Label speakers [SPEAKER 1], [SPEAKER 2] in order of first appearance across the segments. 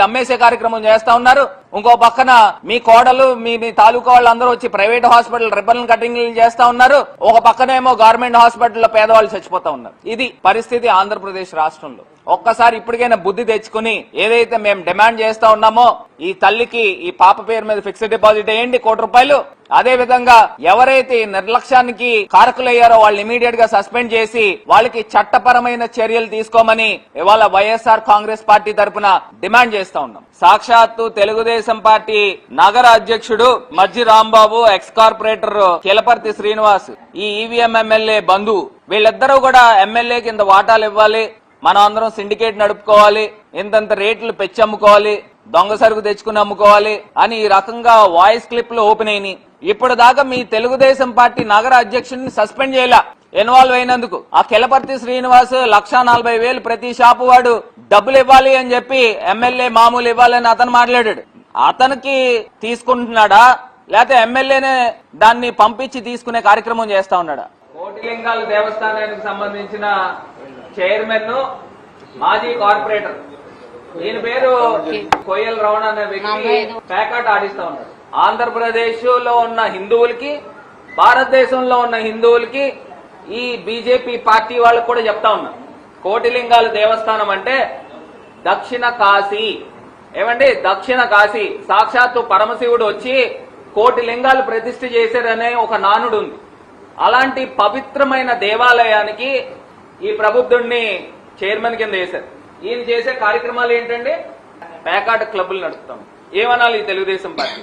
[SPEAKER 1] అమ్మేసే కార్యక్రమం చేస్తా ఉన్నారు. ఇంకో పక్కన మీ కోడలు మీ తాలూకా వాళ్ళందరూ వచ్చి ప్రైవేట్ హాస్పిటల్ రిబ్బన్ కటింగ్లు చేస్తా ఉన్నారు. ఒక పక్కనేమో గవర్నమెంట్ హాస్పిటల్లో పేదవాళ్ళు చచ్చిపోతా ఉన్నారు. ఇది పరిస్థితి ఆంధ్రప్రదేశ్ రాష్ట్రంలో. ఒక్కసారి ఇప్పటికైనా బుద్ధి తెచ్చుకుని ఏదైతే మేము డిమాండ్ చేస్తా ఉన్నామో ఈ తల్లికి ఈ పాప పేరు మీద ఫిక్స్డ్ డిపాజిట్ వేయండి ₹1,00,00,000. అదే విధంగా ఎవరైతే నిర్లక్ష్యానికి కారకులయ్యారో వాళ్ళు ఇమీడియట్ గా సస్పెండ్ చేసి వాళ్ళకి చట్టపరమైన చర్యలు తీసుకోమని ఇవాళ వైఎస్ఆర్ కాంగ్రెస్ పార్టీ తరఫున డిమాండ్ చేస్తా ఉన్నాం. సాక్షాత్తు తెలుగుదేశం పార్టీ నగర అధ్యక్షుడు మజ్జి రాంబాబు, ఎక్స్ కార్పొరేటర్ కిలపర్తి శ్రీనివాస్, ఈ ఈవీఎం ఎమ్మెల్యే బంధు, వీళ్ళిద్దరూ కూడా ఎమ్మెల్యే కింద వాటాలు ఇవ్వాలి, మనం అందరం సిండికేట్ నడుపుకోవాలి, ఇంతంత రేట్లు పెచ్చమ్ముకోవాలి, దొంగ సరుకు తెచ్చుకుని అమ్ముకోవాలి అని ఈ రకంగా వాయిస్ క్లిప్లు ఓపెన్ అయినాయి. ఇప్పుడు దాకా మీ తెలుగుదేశం పార్టీ నగర అధ్యక్షుడిని సస్పెండ్ చేయాల ఇన్వాల్వ్ అయినందుకు. ఆ కిలపర్తి శ్రీనివాస్ 1,40,000 ప్రతి షాపు వాడు డబ్బులు ఇవ్వాలి అని చెప్పి ఎమ్మెల్యే మామూలు ఇవ్వాలని అతను మాట్లాడాడు. అతనికి తీసుకుంటున్నాడా లేకపోతే ఎమ్మెల్యేనే దాన్ని పంపించి తీసుకునే కార్యక్రమం చేస్తా ఉన్నాడా? కోటిలింగాల దేవస్థానానికి సంబంధించిన చైర్మన్, మాజీ కార్పొరేటర్, ఈయన పేరు కొయ్యల రమణ అనే వ్యక్తి ప్యాకాట్ ఆడిస్తా ఉన్నాడు. ఆంధ్రప్రదేశ్ లో ఉన్న హిందువులకి, భారతదేశంలో ఉన్న హిందువులకి, ఈ బీజేపీ పార్టీ వాళ్ళకు కూడా చెప్తా ఉన్నా, కోటిలింగాల దేవస్థానం అంటే దక్షిణ కాశీ. ఏమండి, దక్షిణ కాశీ సాక్షాత్తు పరమశివుడు వచ్చి కోటి లింగాలు ప్రతిష్ఠ చేశారనే ఒక నానుడు ఉంది. అలాంటి పవిత్రమైన దేవాలయానికి ఈ ప్రబుద్ధుడిని చైర్మన్ కింద వేశారు. ఈయన చేసే కార్యక్రమాలు ఏంటంటే పేకాట క్లబ్బులు నడుపుతాం. ఏమనాలి ఈ తెలుగుదేశం పార్టీ?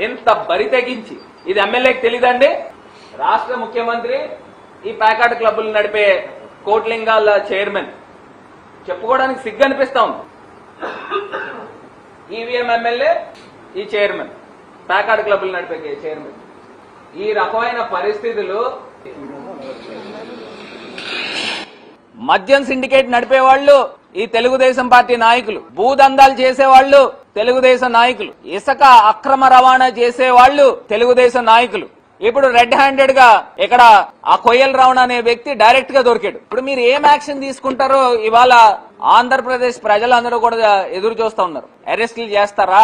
[SPEAKER 1] ఎంత బరి తెగించి, ఇది ఎమ్మెల్యేకి తెలీదండి? రాష్ట్ర ముఖ్యమంత్రి ఈ పేకాట క్లబ్బులు నడిపే కోట్లింగాల చైర్మన్, చెప్పుకోవడానికి సిగ్గు అనిపిస్తా ఉంది. ఈవీఎం ఎమ్మెల్యే ఈ చైర్మన్, పేకాట క్లబ్బులు నడిపే చైర్మన్. ఈ రకమైన పరిస్థితులు, మద్యం సిండికేట్ నడిపేవాళ్లు ఈ తెలుగుదేశం పార్టీ నాయకులు, భూదందాలు చేసేవాళ్లు తెలుగుదేశం నాయకులు, ఇసుక అక్రమ రవాణా చేసేవాళ్లు తెలుగుదేశం నాయకులు. ఇప్పుడు రెడ్ హ్యాండెడ్ గా ఇక్కడ ఆ కొయ్యల రమణ అనే వ్యక్తి డైరెక్ట్ గా దొరికాడు. ఇప్పుడు మీరు ఏం యాక్షన్ తీసుకుంటారో ఇవాళ ఆంధ్రప్రదేశ్ ప్రజలందరూ కూడా ఎదురు చూస్తా ఉన్నారు. అరెస్టులు చేస్తారా?